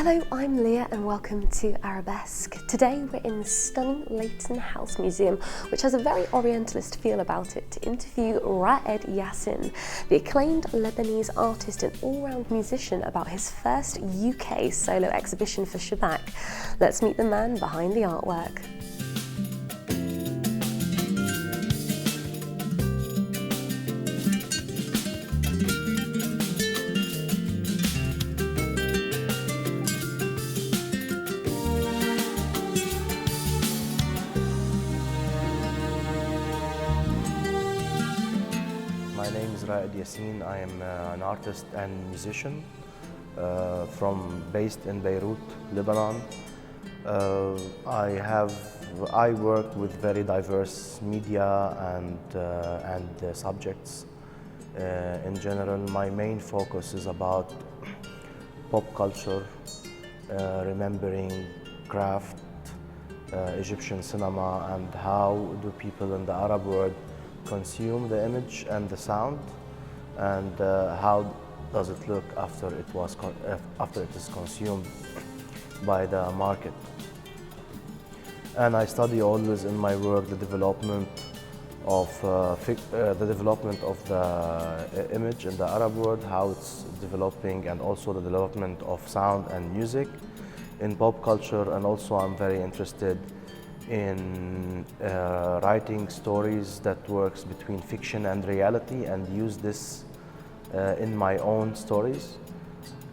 Hello, I'm Leah and welcome to Arabesque. Today we're in the stunning Leighton House Museum, which has a very Orientalist feel about it, to interview Raed Yassin, the acclaimed Lebanese artist and all-round musician, about his first UK solo exhibition for Shabak. Let's meet the man behind the artwork. My name is Raed Yassin. I am an artist and musician based in Beirut, Lebanon. I work with very diverse media and subjects. In general, my main focus is about pop culture, remembering craft, Egyptian cinema, and how do people in the Arab world consume the image and the sound, and how does it look after it is consumed by the market. And I study always in my work the development of the image in the Arab world, how it's developing, and also the development of sound and music in pop culture. And also I'm very interested in writing stories that works between fiction and reality, and use this in my own stories,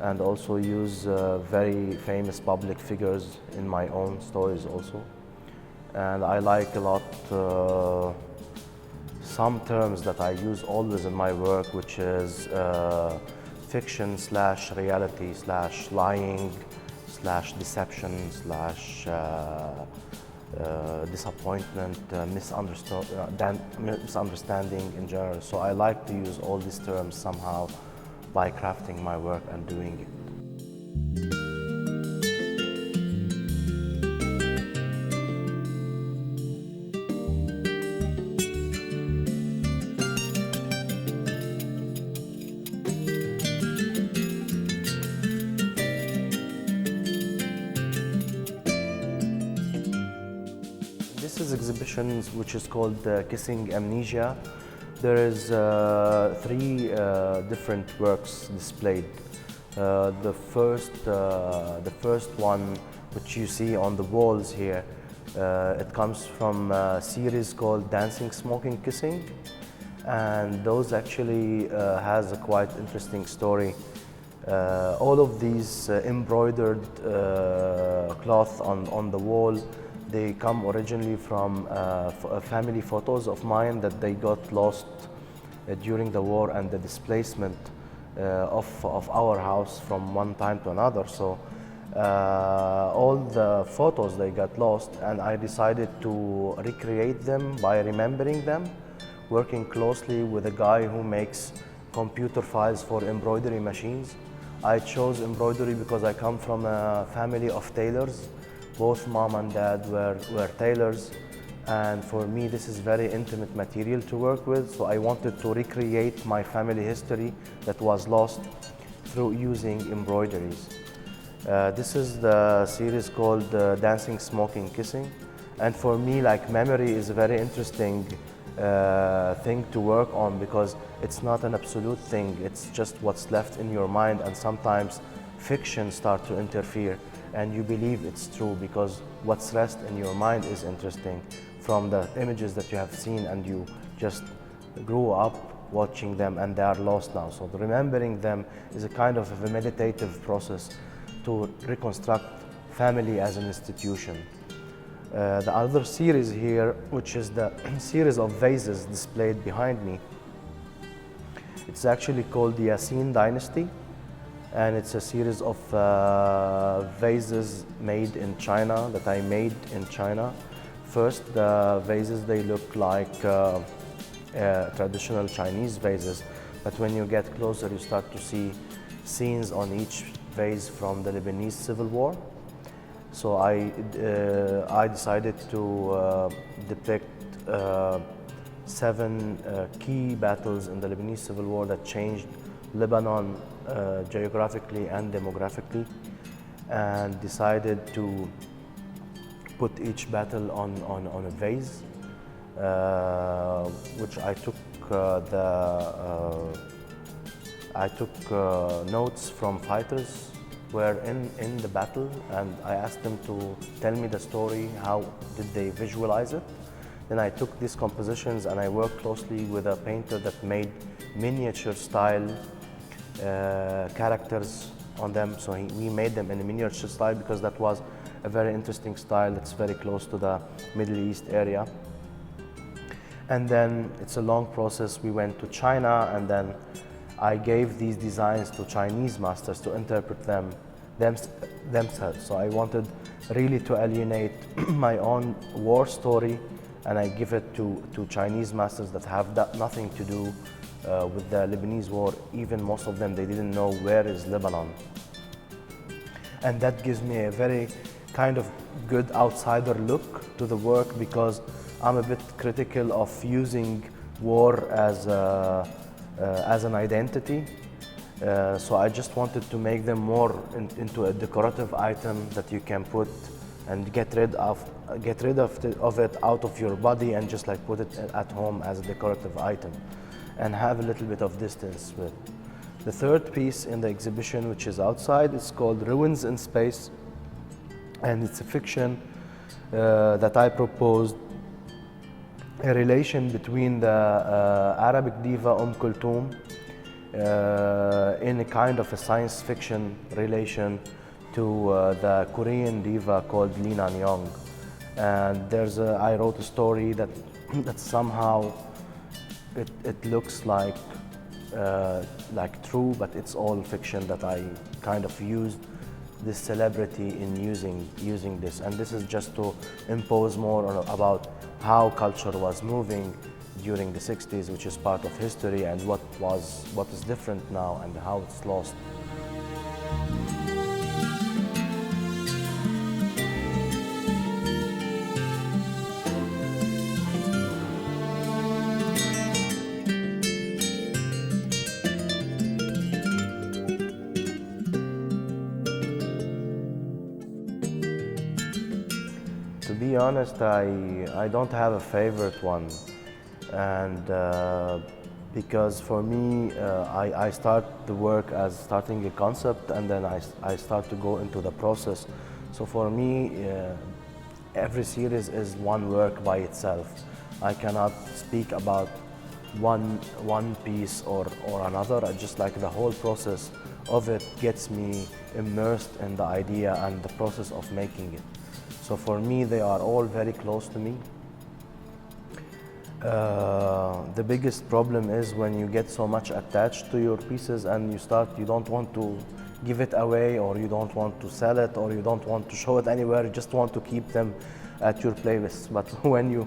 and also use very famous public figures in my own stories also. And I like a lot some terms that I use always in my work, which is fiction slash reality slash lying slash deception slash disappointment, misunderstanding in general. So I like to use all these terms somehow by crafting my work and doing it. This is exhibition which is called Kissing Amnesia. There is three different works displayed. The first one, which you see on the walls here, it comes from a series called Dancing, Smoking, Kissing, and those actually has a quite interesting story. All of these embroidered cloth on the wall, they come originally from family photos of mine that they got lost during the war and the displacement of our house from one time to another. So all the photos, they got lost, and I decided to recreate them by remembering them, working closely with a guy who makes computer files for embroidery machines. I chose embroidery because I come from a family of tailors. Both mom and dad were tailors, and for me this is very intimate material to work with, so I wanted to recreate my family history that was lost through using embroideries. This is the series called Dancing, Smoking, Kissing, and for me, like, memory is a very interesting thing to work on, because it's not an absolute thing, it's just what's left in your mind, and sometimes fiction starts to interfere and you believe it's true because what's rest in your mind is interesting from the images that you have seen, and you just grew up watching them and they are lost now. So remembering them is a kind of a meditative process to reconstruct family as an institution. The other series here, which is the series of vases displayed behind me, it's actually called the Yassin Dynasty, and it's a series of vases made in China, that I made in China. First, the vases, they look like traditional Chinese vases, but when you get closer, you start to see scenes on each vase from the Lebanese Civil War. So I decided to depict 7 key battles in the Lebanese Civil War that changed Lebanon geographically and demographically. and decided to put each battle on a vase, which I took notes from fighters who were in the battle, and I asked them to tell me the story, how did they visualize it. Then I took these compositions and I worked closely with a painter that made miniature style characters on them. So we made them in a miniature style because that was a very interesting style that's very close to the Middle East area. And then it's a long process. We went to China, and then I gave these designs to Chinese masters to interpret them themselves. So I wanted really to alienate my own war story, and I give it to Chinese masters that have nothing to do with the Lebanese war. Even most of them, they didn't know where is Lebanon. And that gives me a very kind of good outsider look to the work, because I'm a bit critical of using war as an identity. So I just wanted to make them more into a decorative item that you can put and get rid of it out of your body, and just like put it at home as a decorative item and have a little bit of distance with. The third piece in the exhibition, which is outside, is called Ruins in Space, and it's a fiction that I proposed, a relation between the Arabic diva Kulthum in a kind of a science fiction relation to the Korean diva called Lee Nan-yong. And I wrote a story that somehow it looks like true, but it's all fiction, that I kind of used this celebrity in using this. And this is just to impose more about how culture was moving during the 60s, which is part of history, and what is different now and how it's lost. To be honest, I don't have a favorite one, and because for me, I start the work as starting a concept, and then I start to go into the process. So for me, every series is one work by itself. I cannot speak about one piece or another. I just like the whole process of it gets me immersed in the idea and the process of making it. So for me, they are all very close to me. The biggest problem is when you get so much attached to your pieces and you don't want to give it away, or you don't want to sell it, or you don't want to show it anywhere. You just want to keep them at your playlist. But when you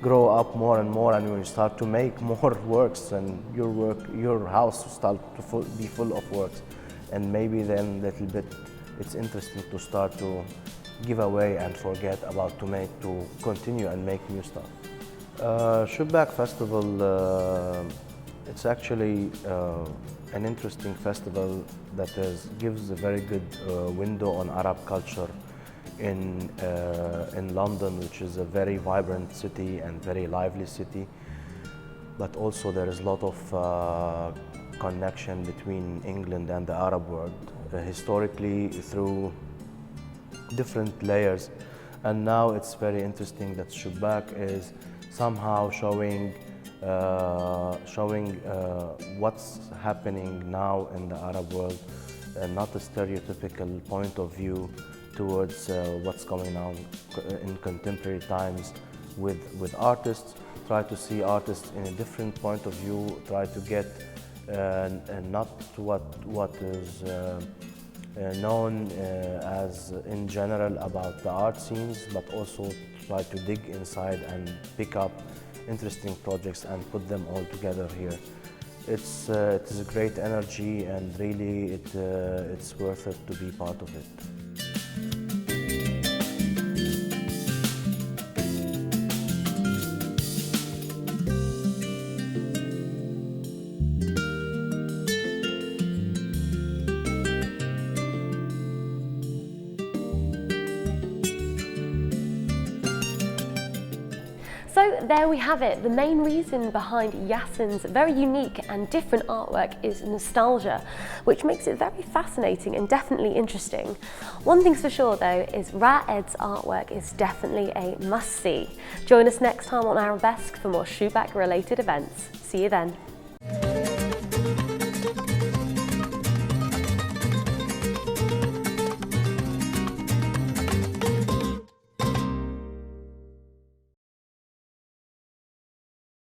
grow up more and more, and when you start to make more works, and your house start to be full of works, and maybe then a little bit, it's interesting to start to give away and forget about to continue and make new stuff. Shabak Festival, it's actually an interesting festival that gives a very good window on Arab culture in London, which is a very vibrant city and very lively city. But also there is a lot of connection between England and the Arab world, historically through different layers. And now it's very interesting that Shabak is somehow showing what's happening now in the Arab world, and not a stereotypical point of view towards what's going on in contemporary times with artists. Try to see artists in a different point of view, try to get not what is known as in general about the art scenes, but also try to dig inside and pick up interesting projects and put them all together here. It is a great energy, and really it's worth it to be part of it. So there we have it. The main reason behind Yassin's very unique and different artwork is nostalgia, which makes it very fascinating and definitely interesting. One thing's for sure though is Raed's artwork is definitely a must-see. Join us next time on Arabesque for more Shabak related events. See you then.